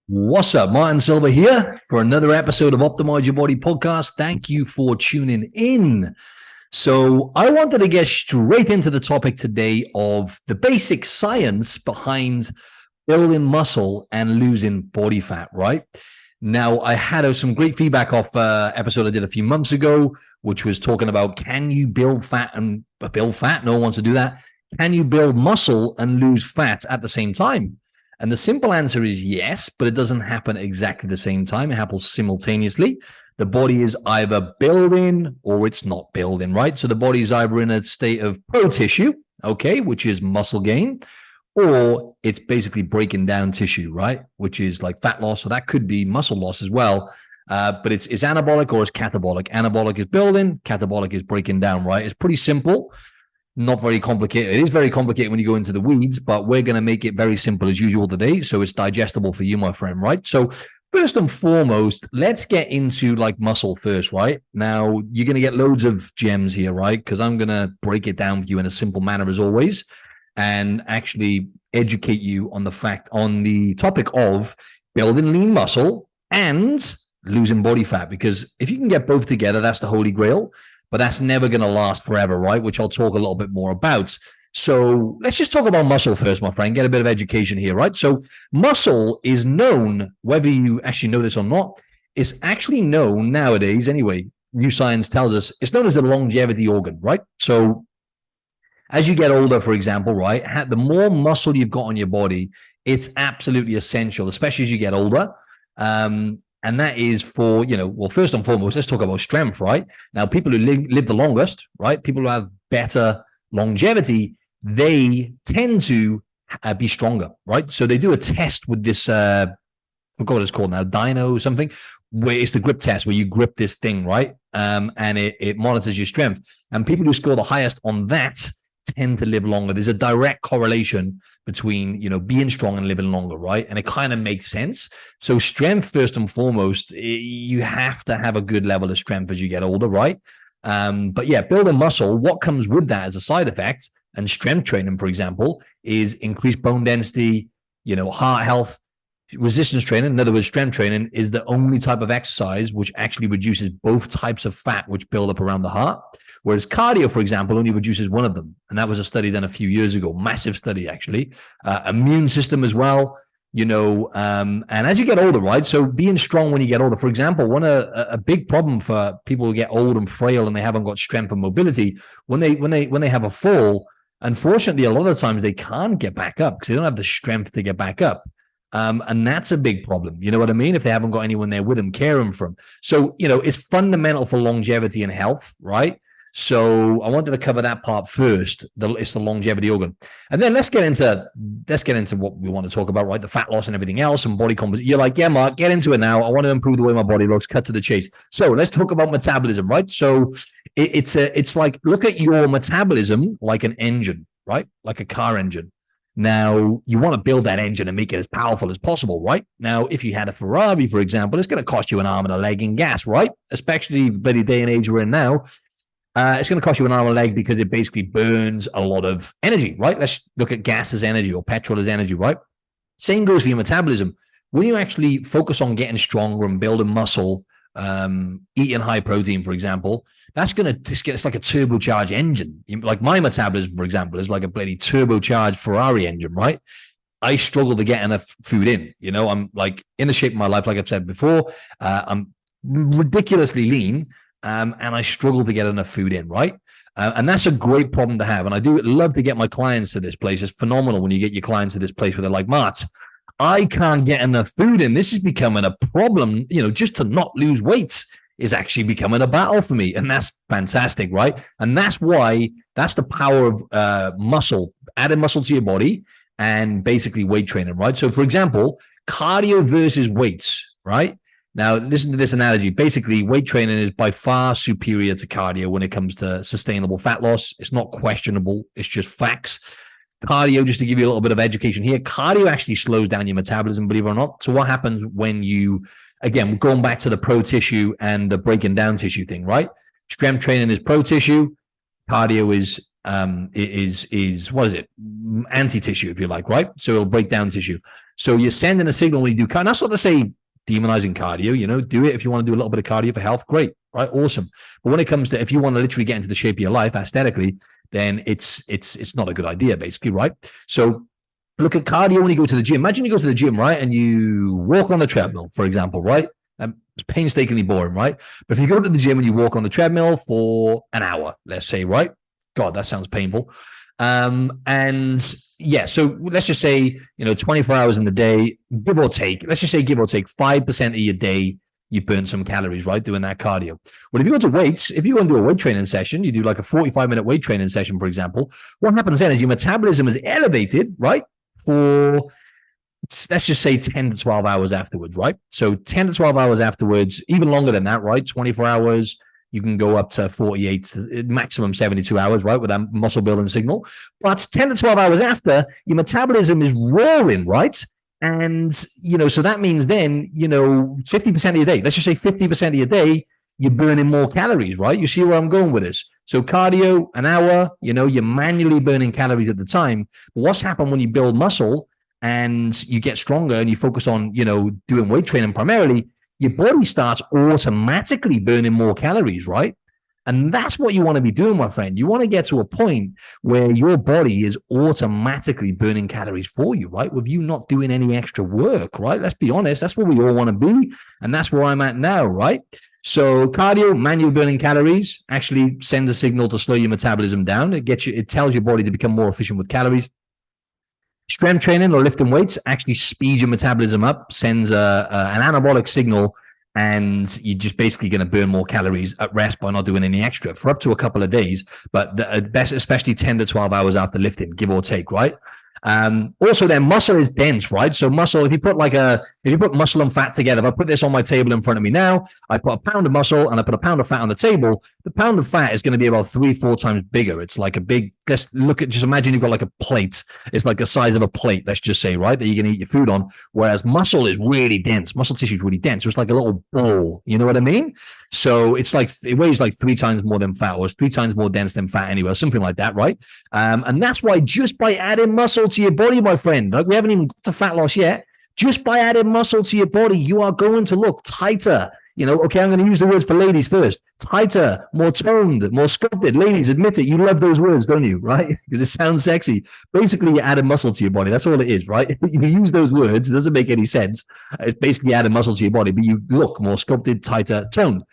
What's up? Martin Silva here for another episode of Optimize Your Body podcast. Thank you for tuning in. So I wanted to get straight into the topic today of the basic science behind building muscle and losing body fat, right? Now, I had some great feedback off episode I did a few months ago, which was talking about, can you build fat and build fat? No one wants to do that. Can you build muscle and lose fat at the same time? And the simple answer is yes, but it doesn't happen exactly the same time. It happens simultaneously. The body is either building or it's not building, right? So the body is either in a state of pro-tissue, okay, which is muscle gain, or it's basically breaking down tissue, right? Which is like fat loss. So that could be muscle loss as well. But it's anabolic or it's catabolic. Anabolic is building, catabolic is breaking down, right? It's pretty simple. Not very complicated. It is very complicated when you go into the weeds, but we're going to make it very simple as usual today, so it's digestible for you, my friend, right? So first and foremost, let's get into like muscle first, right? Now, you're going to get loads of gems here, right? Because I'm going to break it down for you in a simple manner as always, and actually educate you on the topic of building lean muscle and losing body fat, because if you can get both together, that's the holy grail. But that's never going to last forever, right? Which I'll talk a little bit more about. So let's just talk about muscle first, my friend. Get a bit of education here, right? So muscle is known, whether you actually know this or not, is actually known nowadays, anyway, new science tells us, it's known as a longevity organ, right? So as you get older, for example, right, the more muscle you've got on your body, it's absolutely essential, especially as you get older. And that is for, well, first and foremost, let's talk about strength, right? Now, people who live the longest, right? People who have better longevity, they tend to be stronger, right? So they do a test with this, I forgot what it's called now, dyno something, where it's the grip test, where you grip this thing, right? And it monitors your strength. And people who score the highest on that tend to live longer. There's a direct correlation between, being strong and living longer, right? And it kind of makes sense. So strength, first and foremost, you have to have a good level of strength as you get older, right? But yeah, building muscle, what comes with that as a side effect, and strength training, for example, is increased bone density, heart health. Resistance training, in other words, strength training, is the only type of exercise which actually reduces both types of fat which build up around the heart. Whereas cardio, for example, only reduces one of them. And that was a study done a few years ago, massive study, actually. Immune system as well, and as you get older, right? So being strong when you get older, for example, a big problem for people who get old and frail and they haven't got strength and mobility, when they have a fall, unfortunately, a lot of the times they can't get back up because they don't have the strength to get back up. And that's a big problem. You know what I mean? If they haven't got anyone there with them, caring for them. So, it's fundamental for longevity and health, right? So I wanted to cover that part first. It's the longevity organ. And then let's get into what we want to talk about, right? The fat loss and everything else and body composition. You're like, yeah, Mark, get into it now. I want to improve the way my body looks. Cut to the chase. So let's talk about metabolism, right? So it's like, look at your metabolism like an engine, right? Like a car engine. Now, you want to build that engine and make it as powerful as possible, right? Now, if you had a Ferrari, for example, it's going to cost you an arm and a leg in gas, right? Especially the day and age we're in now. It's going to cost you an arm and a leg because it basically burns a lot of energy, right? Let's look at gas as energy or petrol as energy, right? Same goes for your metabolism. When you actually focus on getting stronger and building muscle, eating high protein, for example, it's like a turbocharged engine. Like my metabolism, for example, is like a bloody turbocharged Ferrari engine, right? I struggle to get enough food in. I'm like in the shape of my life, like I've said before. I'm ridiculously lean, and I struggle to get enough food in, right? And that's a great problem to have. And I do love to get my clients to this place. It's phenomenal when you get your clients to this place where they're like, Mart, I can't get enough food in. This is becoming a problem, just to not lose weight is actually becoming a battle for me. And that's fantastic, right? And that's the power of muscle, adding muscle to your body and basically weight training, right? So for example, cardio versus weights, right? Now, listen to this analogy. Basically, weight training is by far superior to cardio when it comes to sustainable fat loss. It's not questionable. It's just facts. Cardio, just to give you a little bit of education here, cardio actually slows down your metabolism, believe it or not. So what happens when you, again, going back to the pro tissue and the breaking down tissue thing, right? Strength training is pro tissue. Cardio is is what is it? Anti-tissue, if you like, right? So it'll break down tissue. So you're sending a signal when you do cardio. That's not to say demonizing cardio, do it if you want to do a little bit of cardio for health, great, right? Awesome. But when it comes to, if you want to literally get into the shape of your life aesthetically, then it's not a good idea, basically, right? So look at cardio when you go to the gym. Imagine you go to the gym, right? And you walk on the treadmill, for example, right? It's painstakingly boring, right? But if you go to the gym and you walk on the treadmill for an hour, let's say, right? God, that sounds painful. And yeah, so let's just say, 24 hours in the day, give or take, 5% of your day, you burn some calories, right? Doing that cardio. Well, if you go to weights, if you go and do a weight training session, you do like a 45-minute weight training session, for example, what happens then is your metabolism is elevated, right? For, let's just say 10 to 12 hours afterwards, right? So 10 to 12 hours afterwards, even longer than that, right? 24 hours, you can go up to 48, maximum 72 hours, right? With that muscle building signal. But 10 to 12 hours after, your metabolism is roaring, right? And, so that means then, 50% of your day, let's just say 50% of your day, you're burning more calories, right? You see where I'm going with this? So cardio, an hour, you're manually burning calories at the time. But what's happened when you build muscle and you get stronger and you focus on, doing weight training primarily, your body starts automatically burning more calories, right? And that's what you want to be doing, my friend. You want to get to a point where your body is automatically burning calories for you, right? With you not doing any extra work, right? Let's be honest. That's where we all want to be. And that's where I'm at now, right? So cardio, manual burning calories, actually sends a signal to slow your metabolism down. It tells your body to become more efficient with calories. Strength training or lifting weights actually speeds your metabolism up, sends an anabolic signal, and you're just basically going to burn more calories at rest by not doing any extra for up to a couple of days, but best, especially 10 to 12 hours after lifting, give or take, right? Also then muscle is dense, right? So muscle, if you put muscle and fat together, if I put this on my table in front of me now, I put a pound of muscle and I put a pound of fat on the table, the pound of fat is going to be about 3-4 times bigger. It's like a big, just imagine you've got like a plate. It's like the size of a plate, let's just say, right? That you're going to eat your food on. Whereas muscle is really dense. Muscle tissue is really dense. So it's like a little bowl. You know what I mean? So it weighs like 3 times more than fat, or it's 3 times more dense than fat anyway, something like that, right? And that's why just by adding muscle to your body, my friend, like we haven't even got to fat loss yet, just by adding muscle to your body, you are going to look tighter. Okay, I'm going to use the words for ladies first. Tighter, more toned, more sculpted. Ladies, admit it. You love those words, don't you? Right? Because it sounds sexy. Basically, you add a muscle to your body. That's all it is, right? If you use those words, it doesn't make any sense. It's basically adding muscle to your body, but you look more sculpted, tighter, toned.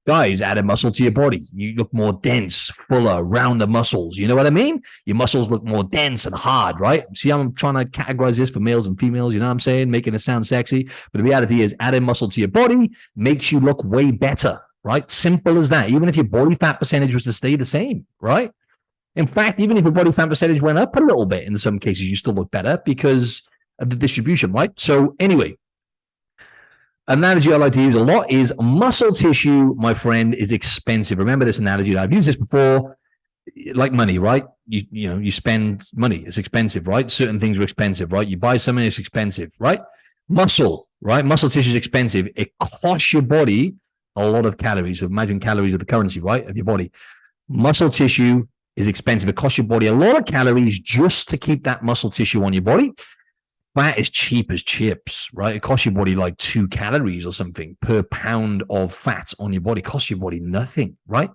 Guys, add a muscle to your body. You look more dense, fuller, rounder muscles. You know what I mean? Your muscles look more dense and hard, right? See how I'm trying to categorize this for males and females? You know what I'm saying? Making it sound sexy. But the reality is adding muscle to your body makes you look way better, right? Simple as that. Even if your body fat percentage was to stay the same, right? In fact, even if your body fat percentage went up a little bit, in some cases, you still look better because of the distribution, right? So anyway, analogy I like to use a lot is muscle tissue, my friend, is expensive. Remember this analogy. I've used this before, like money, right? You spend money. It's expensive, right? Certain things are expensive, right? You buy something, it's expensive, right? Muscle, right? Muscle tissue is expensive. It costs your body a lot of calories. So imagine calories are the currency, right, of your body. Muscle tissue is expensive. It costs your body a lot of calories just to keep that muscle tissue on your body. Fat is cheap as chips, right? It costs your body like 2 calories or something per pound of fat on your body. It costs your body nothing, right?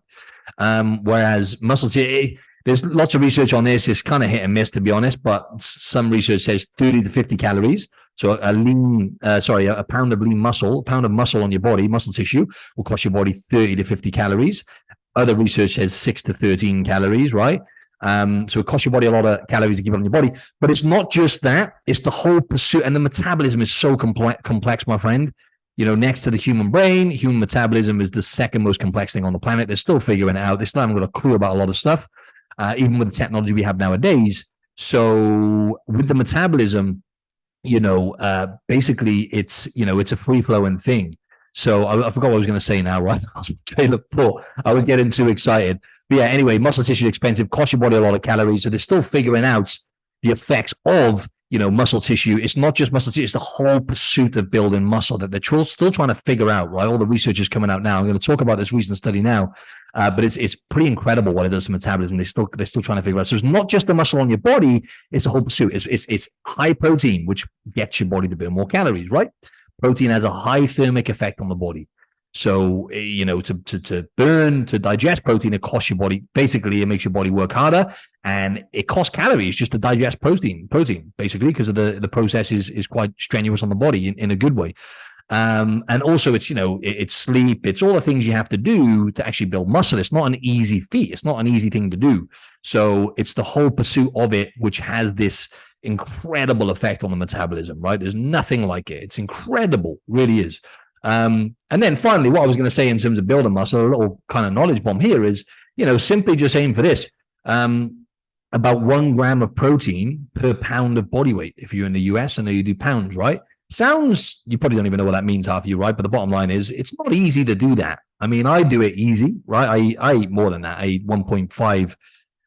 Whereas muscle tissue, there's lots of research on this. It's kind of hit and miss, to be honest, but some research says 30 to 50 calories. So a pound of lean muscle, a pound of muscle on your body, muscle tissue, will cost your body 30 to 50 calories. Other research says 6 to 13 calories, right? So it costs your body a lot of calories to keep it on your body. But it's not just that. It's the whole pursuit. And the metabolism is so complex, my friend. Next to the human brain, human metabolism is the second most complex thing on the planet. They're still figuring it out. They still haven't got a clue about a lot of stuff, even with the technology we have nowadays. So with the metabolism, basically it's a free-flowing thing. So I forgot what I was going to say now, right? I was getting too excited. But yeah, anyway, muscle tissue is expensive, costs your body a lot of calories. So they're still figuring out the effects of muscle tissue. It's not just muscle tissue. It's the whole pursuit of building muscle that they're still trying to figure out, right? All the research is coming out now. I'm going to talk about this recent study now, but it's pretty incredible what it does to metabolism. They're still trying to figure out. So it's not just the muscle on your body. It's the whole pursuit. It's high protein, which gets your body to burn more calories, right? Protein has a high thermic effect on the body. So, to digest protein, it costs your body, basically, it makes your body work harder, and it costs calories just to digest protein, basically, because of the process is quite strenuous on the body in a good way. And also it's sleep, it's all the things you have to do to actually build muscle. It's not an easy feat. It's not an easy thing to do. So it's the whole pursuit of it, which has this incredible effect on the metabolism, right? There's nothing like it. It's incredible, really is. And then finally, what I was going to say in terms of building muscle, a little kind of knowledge bomb here is, simply just aim for this. About 1 gram of protein per pound of body weight. If you're in the US, I know you do pounds, right? You probably don't even know what that means, half of you, right? But the bottom line is, it's not easy to do that. I mean, I do it easy, right? I eat more than that. I eat 1.5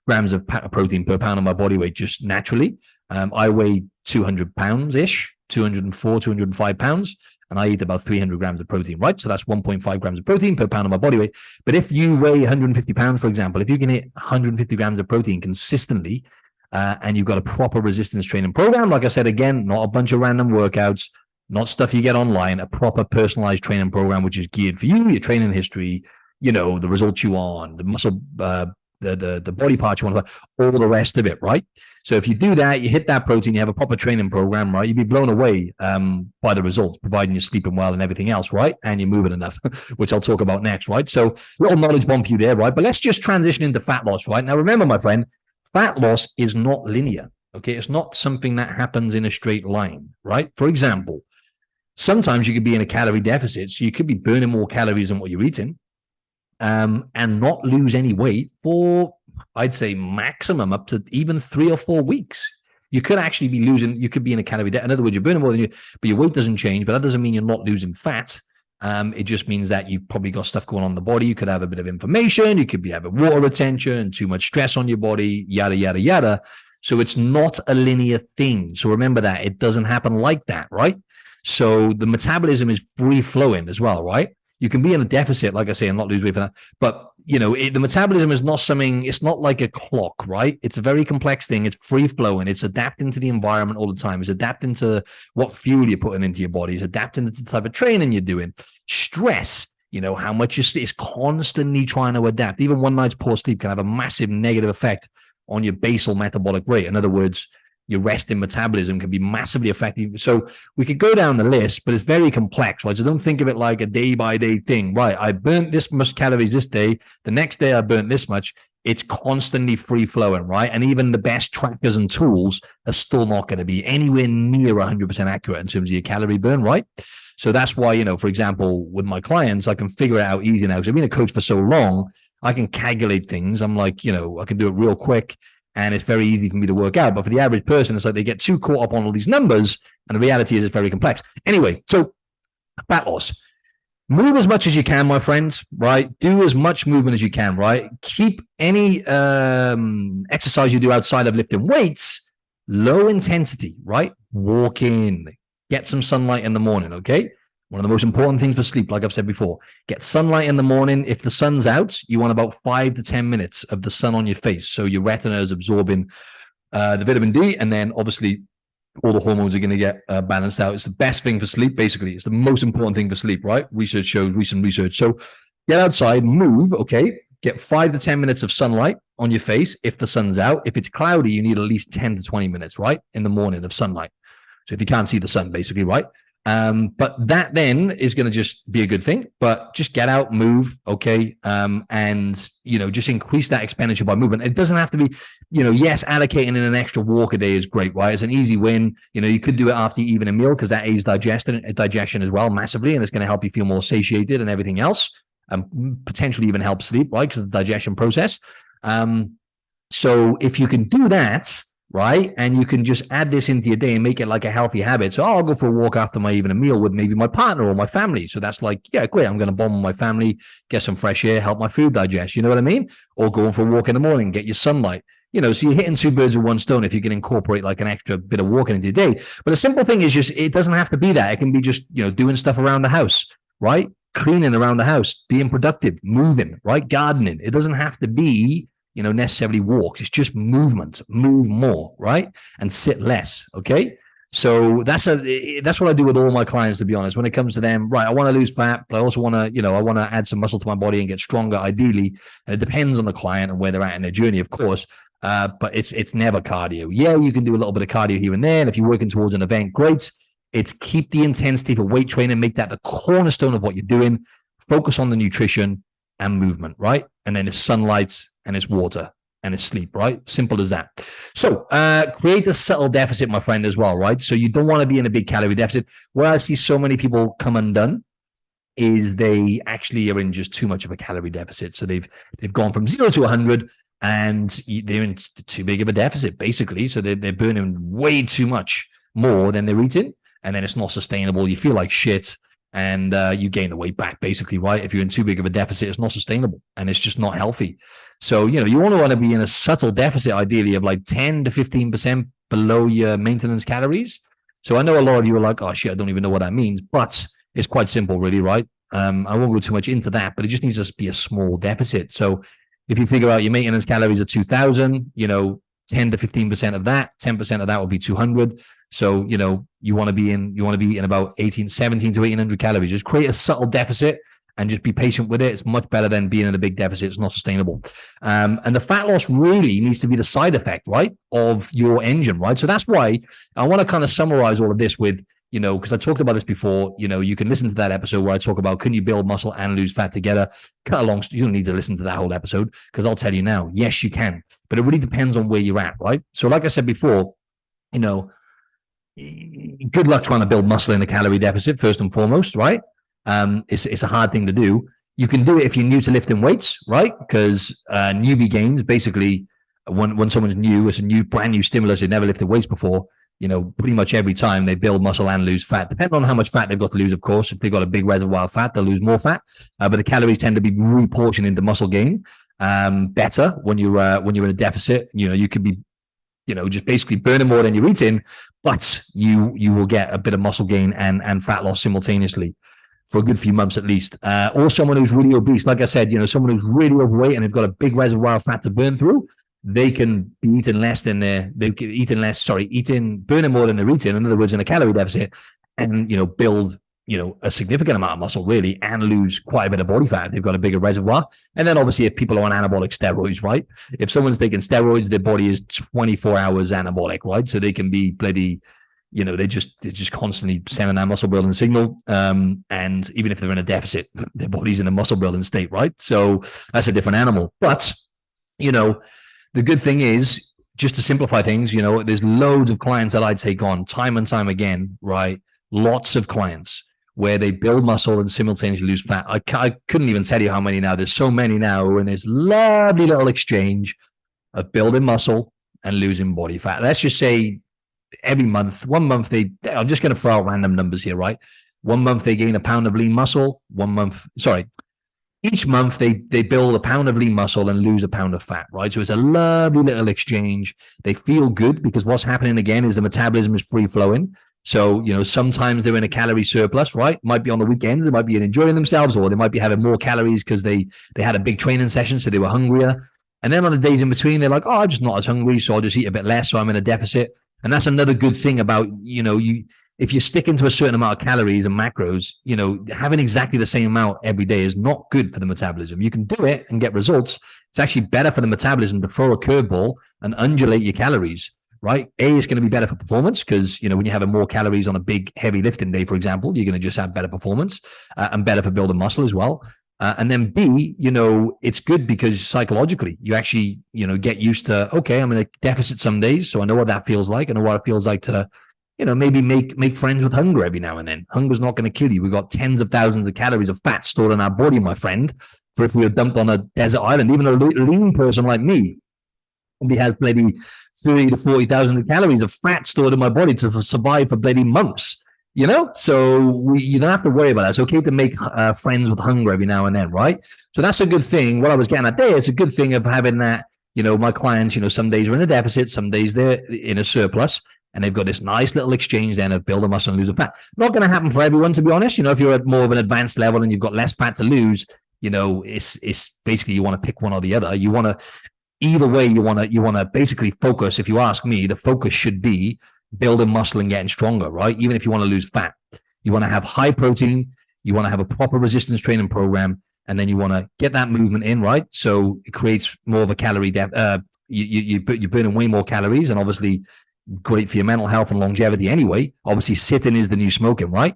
grams of protein per pound of my body weight just naturally. I weigh 200 pounds-ish, 204, 205 pounds. And I eat about 300 grams of protein, right? So that's 1.5 grams of protein per pound of my body weight. But if you weigh 150 pounds, for example, if you can hit 150 grams of protein consistently, and you've got a proper resistance training program, like I said, again, not a bunch of random workouts, not stuff you get online, a proper personalized training program, which is geared for you, your training history, the results you want, the muscle, the body parts you want, all the rest of it, right? So if you do that, you hit that protein, you have a proper training program, right? You'd be blown away by the results, providing you're sleeping well and everything else, right? And you're moving enough, which I'll talk about next, right? So little knowledge bomb for you there, right? But let's just transition into fat loss, right? Now, remember, my friend, fat loss is not linear, okay? It's not something that happens in a straight line, right? For example, sometimes you could be in a calorie deficit, so you could be burning more calories than what you're eating, and not lose any weight for, I'd say, maximum up to even 3 or 4 weeks. You could actually be you could be in a calorie deficit. In other words, you're burning more than but your weight doesn't change, but that doesn't mean you're not losing fat. It just means that you've probably got stuff going on in the body. You could have a bit of inflammation. You could be having water retention, too much stress on your body, yada, yada, yada. So it's not a linear thing. So remember that. It doesn't happen like that, right? So the metabolism is free flowing as well, right? You can be in a deficit, like I say, and not lose weight for that. But, the metabolism is not something, it's not like a clock, right? It's a very complex thing. It's free flowing. It's adapting to the environment all the time. It's adapting to what fuel you're putting into your body. It's adapting to the type of training you're doing. Stress, how much you sleep, is constantly trying to adapt. Even one night's poor sleep can have a massive negative effect on your basal metabolic rate. In other words, your resting metabolism can be massively affected. So we could go down the list, but it's very complex, right? So don't think of it like a day-by-day thing, right? I burnt this much calories this day. The next day I burnt this much. It's constantly free-flowing, right? And even the best trackers and tools are still not going to be anywhere near 100% accurate in terms of your calorie burn, right? So that's why, for example, with my clients, I can figure it out easy now. Because I've been a coach for so long, I can calculate things. I'm like, I can do it real quick. And it's very easy for me to work out. But for the average person, it's like they get too caught up on all these numbers. And the reality is it's very complex. Anyway, so fat loss. Move as much as you can, my friends, right? Do as much movement as you can, right? Keep any exercise you do outside of lifting weights low intensity, right? Walk in, get some sunlight in the morning, okay? One of the most important things for sleep, like I've said before, get sunlight in the morning. If the sun's out, you want about 5 to 10 minutes of the sun on your face. So your retina is absorbing the vitamin D, and then obviously all the hormones are going to get balanced out. It's the best thing for sleep, basically. It's the most important thing for sleep, right? Research shows, recent research. So get outside, move, okay? Get 5 to 10 minutes of sunlight on your face if the sun's out. If it's cloudy, you need at least 10 to 20 minutes, right? In the morning of sunlight. So if you can't see the sun, basically, right? But that then is going to just be a good thing, but just get out, move. Okay. And, just increase that expenditure by movement. It doesn't have to be, yes, allocating in an extra walk a day is great, right? It's an easy win. You could do it after you eat a meal because that aids digestion as well massively. And it's going to help you feel more satiated and everything else, and potentially even help sleep, right? Because of the digestion process. So if you can do that, right? And you can just add this into your day and make it like a healthy habit. So I'll go for a walk after my evening meal with maybe my partner or my family. So that's like, yeah, great. I'm going to bond with my family, get some fresh air, help my food digest. You know what I mean? Or going for a walk in the morning, get your sunlight. So you're hitting two birds with one stone if you can incorporate like an extra bit of walking into your day. But the simple thing is just, it doesn't have to be that. It can be just, doing stuff around the house, right? Cleaning around the house, being productive, moving, right? Gardening. It doesn't have to be necessarily walks. It's just movement. Move more, right? And sit less. Okay. So that's what I do with all my clients, to be honest. When it comes to them, right, I want to lose fat, but I also want to, I want to add some muscle to my body and get stronger, ideally. And it depends on the client and where they're at in their journey, of course. But it's never cardio. Yeah, you can do a little bit of cardio here and there. And if you're working towards an event, great. It's keep the intensity for weight training, make that the cornerstone of what you're doing. Focus on the nutrition and movement, right? And then it's sunlight and it's water and it's sleep, right? Simple as that. So create a subtle deficit, my friend, as well, right? So you don't want to be in a big calorie deficit. Where I see so many people come undone is they actually are in just too much of a calorie deficit. So they've gone from 0 to 100 and they're in too big of a deficit, basically. So they're burning way too much more than they're eating. And then it's not sustainable. You feel like shit. And you gain the weight back, basically, right? If you're in too big of a deficit, it's not sustainable and it's just not healthy. So, you want to be in a subtle deficit, ideally, of like 10 to 15% below your maintenance calories. So I know a lot of you are like, oh, shit, I don't even know what that means. But it's quite simple, really, right? I won't go too much into that, but it just needs to be a small deficit. So if you think about your maintenance calories are 2,000, 10 to 15% of that, 10% of that will be 200. So, you want to be in about 17 to 1800 calories. Just create a subtle deficit and just be patient with it. It's much better than being in a big deficit. It's not sustainable. And the fat loss really needs to be the side effect, right, of your engine, right? So that's why I want to kind of summarize all of this with, because I talked about this before, you can listen to that episode where I talk about, can you build muscle and lose fat together? Cut along, you don't need to listen to that whole episode because I'll tell you now, yes, you can, but it really depends on where you're at, right? So like I said before, good luck trying to build muscle in a calorie deficit, first and foremost, right? It's a hard thing to do. You can do it if you're new to lifting weights, right? Because newbie gains, basically, when someone's new, it's a brand new stimulus, they've never lifted weights before, pretty much every time they build muscle and lose fat, depending on how much fat they've got to lose, of course. If they've got a big reservoir of fat, they'll lose more fat. But the calories tend to be reportioned into muscle gain better when you're in a deficit. You could be just basically burning more than you're eating, but you will get a bit of muscle gain and fat loss simultaneously for a good few months at least. Or someone who's really obese, like I said, someone who's really overweight and they've got a big reservoir of fat to burn through, they can be eating burning more than they're eating. In other words, in a calorie deficit, and build a significant amount of muscle really, and lose quite a bit of body fat if they've got a bigger reservoir. And then obviously if people are on anabolic steroids, right? If someone's taking steroids, their body is 24 hours anabolic, right? So they can be bloody, they're just constantly sending that muscle building signal. And even if they're in a deficit, their body's in a muscle building state, right? So that's a different animal. But, the good thing is, just to simplify things, there's loads of clients that I take on time and time again, right? Lots of clients where they build muscle and simultaneously lose fat. I couldn't even tell you how many now. There's so many now, and there's lovely little exchange of building muscle and losing body fat. Let's just say every month, 1 month, I'm just going to throw out random numbers here, right? 1 month they gain a pound of lean muscle. Each month they build a pound of lean muscle and lose a pound of fat, right? So it's a lovely little exchange. They feel good because what's happening again is the metabolism is free flowing. So, sometimes they're in a calorie surplus, right? Might be on the weekends, they might be enjoying themselves, or they might be having more calories because they had a big training session, so they were hungrier. And then on the days in between, they're like, oh, I'm just not as hungry, so I'll just eat a bit less, so I'm in a deficit. And that's another good thing about, if you're sticking to a certain amount of calories and macros, having exactly the same amount every day is not good for the metabolism. You can do it and get results. It's actually better for the metabolism to throw a curveball and undulate your calories, right? It's going to be better for performance because, when you're having more calories on a big, heavy lifting day, for example, you're going to just have better performance and better for building muscle as well. And then B, it's good because psychologically you actually, get used to, okay, I'm in a deficit some days, so I know what that feels like. I know what it feels like to, maybe make friends with hunger every now and then. Hunger's not going to kill you. We've got tens of thousands of calories of fat stored in our body, my friend, for if we were dumped on a desert island. Even a lean person like me, Probably has maybe 30 to 40,000 calories of fat stored in my body to survive for bloody months. So you don't have to worry about that. It's okay to make friends with hunger every now and then, right? So that's a good thing. What I was getting at there is a good thing of having that. My clients, some days are in a deficit, some days they're in a surplus, and they've got this nice little exchange then of building muscle and losing fat. Not going to happen for everyone, to be honest. If you're at more of an advanced level and you've got less fat to lose, it's basically you want to pick one or the other. You want to either way. You want to basically focus. If you ask me, the focus should be building muscle and getting stronger, right? Even if you want to lose fat, you want to have high protein. You want to have a proper resistance training program. And then you want to get that movement in, right? So it creates more of a calorie you're burning way more calories, and obviously great for your mental health and longevity anyway. Obviously, sitting is the new smoking, right?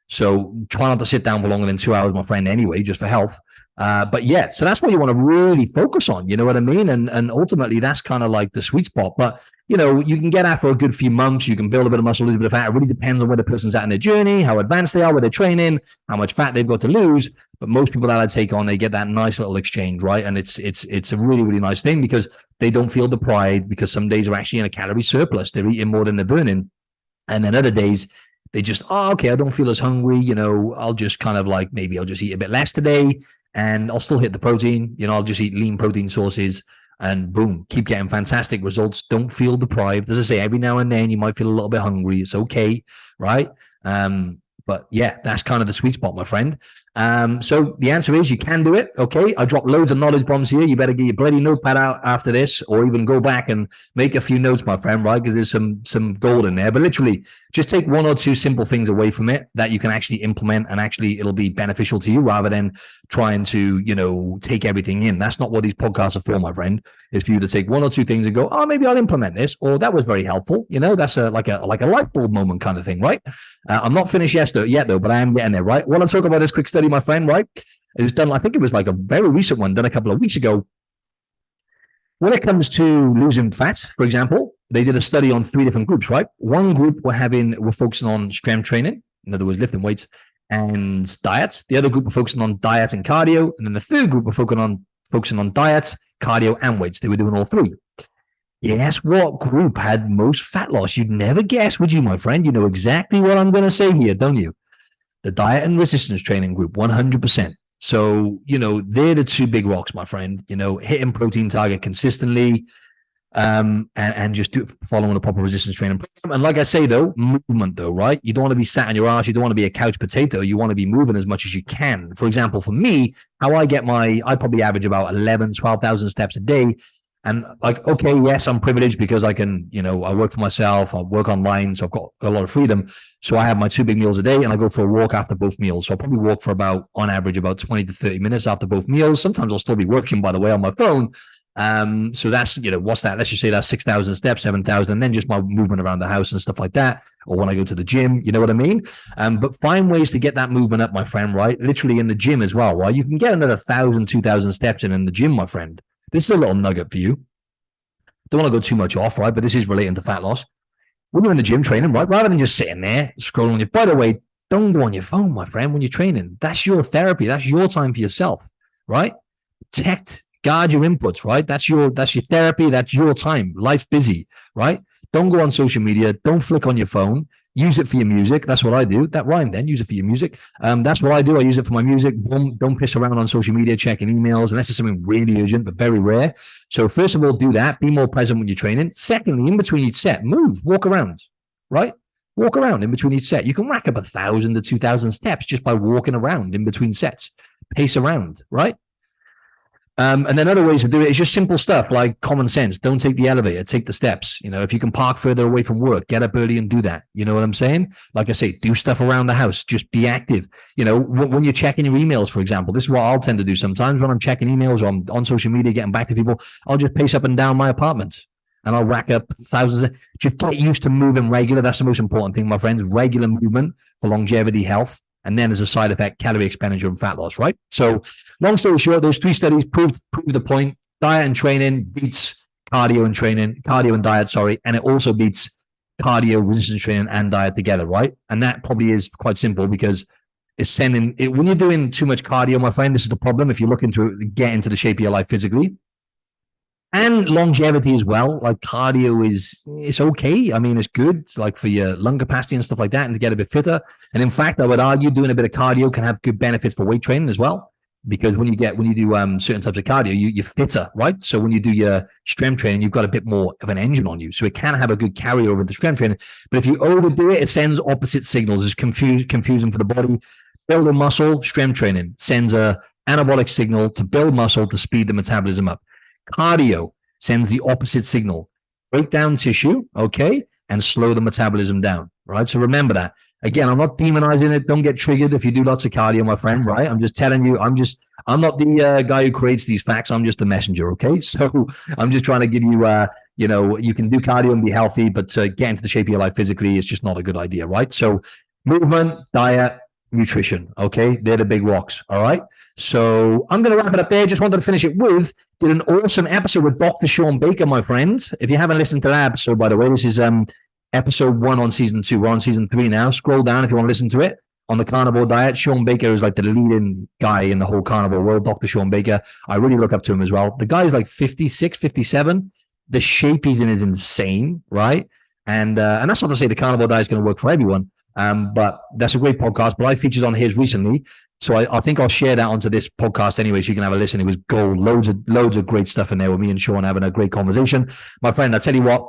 So try not to sit down for longer than 2 hours, my friend, anyway, just for health. But yeah, so that's what you want to really focus on. You know what I mean? And ultimately, that's kind of like the sweet spot. But, you can get that for a good few months. You can build a bit of muscle, lose a bit of fat. It really depends on where the person's at in their journey, how advanced they are, where they're training, how much fat they've got to lose. But most people that I take on, they get that nice little exchange, right? And it's a really, really nice thing because they don't feel deprived, because some days are actually in a calorie surplus. They're eating more than they're burning. And then other days, they just, okay, I don't feel as hungry. I'll just kind of like, maybe I'll just eat a bit less today and I'll still hit the protein. I'll just eat lean protein sources and boom, keep getting fantastic results. Don't feel deprived. As I say, every now and then you might feel a little bit hungry. It's okay, right? But yeah, that's kind of the sweet spot, my friend. So the answer is you can do it. Okay. I dropped loads of knowledge bombs here. You better get your bloody notepad out after this, or even go back and make a few notes, my friend, right? Because there's some gold in there. But literally just take one or two simple things away from it that you can actually implement, and actually it'll be beneficial to you, rather than trying to, take everything in. That's not what these podcasts are for, my friend. It's for you to take one or two things and go, maybe I'll implement this, or that was very helpful. That's like a light bulb moment kind of thing, right? I'm not finished yet though, but I am getting there, right? I want to talk about this quick study, my friend, right? It was done, I think it was like a very recent one, done a couple of weeks ago. When it comes to losing fat, for example, they did a study on 3 different groups, right? One group were focusing on strength training, in other words, lifting weights, and diet. The other group were focusing on diet and cardio. And then the third group were focusing on diet, cardio, and weights. They were doing all 3. Guess what group had most fat loss? You'd never guess, would you, my friend? You know exactly what I'm going to say here, don't you? The diet and resistance training group, 100%. So, they're the 2 big rocks, my friend. Hitting protein target consistently, and just following a proper resistance training program. And like I say, though, movement, though, right? You don't want to be sat on your ass. You don't want to be a couch potato. You want to be moving as much as you can. For example, for me, how I probably average about 11, 12,000 steps a day. And like, okay, yes, I'm privileged because I can, I work for myself, I work online, so I've got a lot of freedom. So I have my 2 big meals a day, and I go for a walk after both meals. So I'll probably walk for on average, about 20 to 30 minutes after both meals. Sometimes I'll still be working, by the way, on my phone. So that's, what's that? Let's just say that's 6,000 steps, 7,000, and then just my movement around the house and stuff like that. Or when I go to the gym, you know what I mean? But find ways to get that movement up, my friend, right? Literally in the gym as well, right? You can get another 1,000, 2,000 steps in the gym, my friend. This is a little nugget for you. Don't want to go too much off, right? But this is relating to fat loss. When you're in the gym training, right? Rather than just sitting there scrolling on your, by the way, don't go on your phone, my friend, when you're training. That's your therapy. That's your time for yourself, right? Guard your inputs, right? That's your therapy. That's your time. Life busy, right? Don't go on social media. Don't flick on your phone. Use it for your music. That's what I do. That rhymed then. Use it for your music. That's what I do. I use it for my music. Don't piss around on social media, checking emails, unless it's something really urgent, but very rare. So first of all, do that. Be more present when you're training. Secondly, in between each set, move, walk around, right? Walk around in between each set. You can rack up 1,000 to 2,000 steps just by walking around in between sets. Pace around, right? And then other ways to do it is just simple stuff like common sense. Don't take the elevator, take the steps. If you can park further away from work, get up early and do that. You know what I'm saying? Like I say, do stuff around the house. Just be active. When you're checking your emails, for example, this is what I'll tend to do sometimes when I'm checking emails or I'm on social media, getting back to people. I'll just pace up and down my apartment and I'll rack up thousands. Just get used to moving regular. That's the most important thing, my friends. Regular movement for longevity, health. And then as a side effect, calorie expenditure and fat loss, right? So long story short, those 3 studies prove the point. Diet and training beats cardio and diet, sorry. And it also beats cardio, resistance training, and diet together, right? And that probably is quite simple because it's when you're doing too much cardio, my friend, this is the problem. If you're looking to get into the shape of your life physically, And longevity as well. Like cardio it's okay. I mean, it's good. It's like for your lung capacity and stuff like that, and to get a bit fitter. And in fact, I would argue doing a bit of cardio can have good benefits for weight training as well. Because when you do certain types of cardio, you're fitter, right? So when you do your strength training, you've got a bit more of an engine on you. So it can have a good carryover into strength training. But if you overdo it, it sends opposite signals. It's confusing for the body. Building muscle, strength training sends a anabolic signal to build muscle to speed the metabolism up. Cardio sends the opposite signal, break down tissue, okay, and slow the metabolism down, right? So remember that. Again, I'm not demonizing it. Don't get triggered if you do lots of cardio, my friend, right? I'm just telling you, I'm not the guy who creates these facts. I'm just the messenger, okay? So I'm just trying to give you, you can do cardio and be healthy, but to get into the shape of your life physically is just not a good idea, right? So movement, diet, nutrition, okay? They're the big rocks, all right? So I'm going to wrap it up there. Just wanted to finish it with, did an awesome episode with Dr. Sean Baker, my friends. If you haven't listened to that episode, by the way, this is episode 1 on season 2. We're on season 3 now. Scroll down if you want to listen to it. On the carnivore diet, Sean Baker is like the leading guy in the whole carnivore world, Dr. Sean Baker. I really look up to him as well. The guy is like 56, 57. The shape he's in is insane, right? And that's not to say the carnivore diet is going to work for everyone. But that's a great podcast. But I featured on his recently, so I think I'll share that onto this podcast anyway, so you can have a listen. It was gold, loads of great stuff in there with me and Sean having a great conversation. My friend, I tell you what,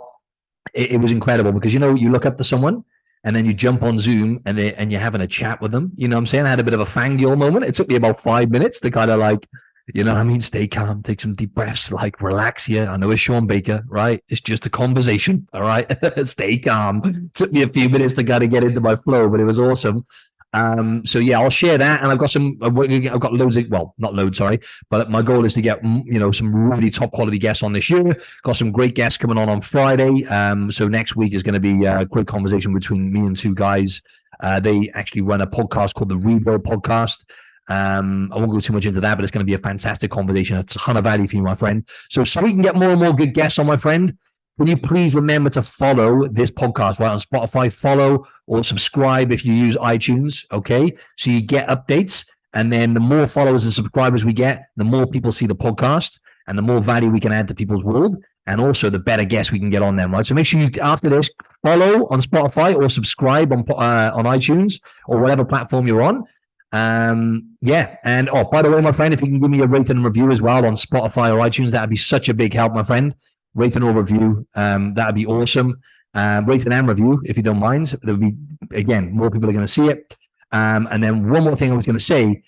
it was incredible because you look up to someone and then you jump on Zoom and you're having a chat with them. You know what I'm saying? I had a bit of a fangirl moment. It took me about 5 minutes to kind of like, you know what I mean? Stay calm, take some deep breaths, like relax here. I know it's Sean Baker, right? It's just a conversation, all right? Stay calm. It took me a few minutes to kind of get into my flow, but it was awesome. So yeah, I'll share that, and I've got loads of, well, not loads, sorry, but my goal is to get some really top quality guests on this year. Got some great guests coming on Friday. So next week is going to be a great conversation between me and 2 guys. They actually run a podcast called the Rebuild Podcast. I won't go too much into that, but it's going to be a fantastic conversation, a ton of value for you, my friend. So we can get more and more good guests on, my friend, can you please remember to follow this podcast right on Spotify? Follow or subscribe if you use iTunes, okay? So you get updates, and then the more followers and subscribers we get, the more people see the podcast, and the more value we can add to people's world, and also the better guests we can get on them, right? So make sure you, after this, follow on Spotify or subscribe on iTunes or whatever platform you're on. Yeah. And by the way, my friend, if you can give me a rating and review as well on Spotify or iTunes, that'd be such a big help, my friend. Rating or review, that'd be awesome. Rating and review, if you don't mind. There'll be, again, more people are going to see it. And then one more thing I was going to say,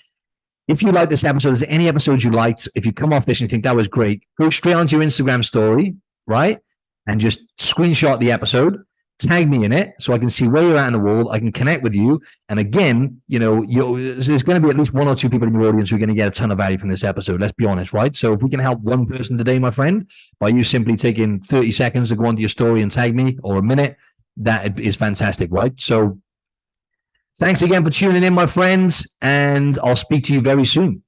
if you like this episode, is there any episodes you liked? If you come off this and you think that was great, go straight onto your Instagram story, right? And just screenshot the episode, tag me in it so I can see where you're at in the world. I can connect with you. And again, there's going to be at least 1 or 2 people in your audience who are going to get a ton of value from this episode. Let's be honest, right? So if we can help one person today, my friend, by you simply taking 30 seconds to go onto your story and tag me, or a minute, that is fantastic, right? So thanks again for tuning in, my friends, and I'll speak to you very soon.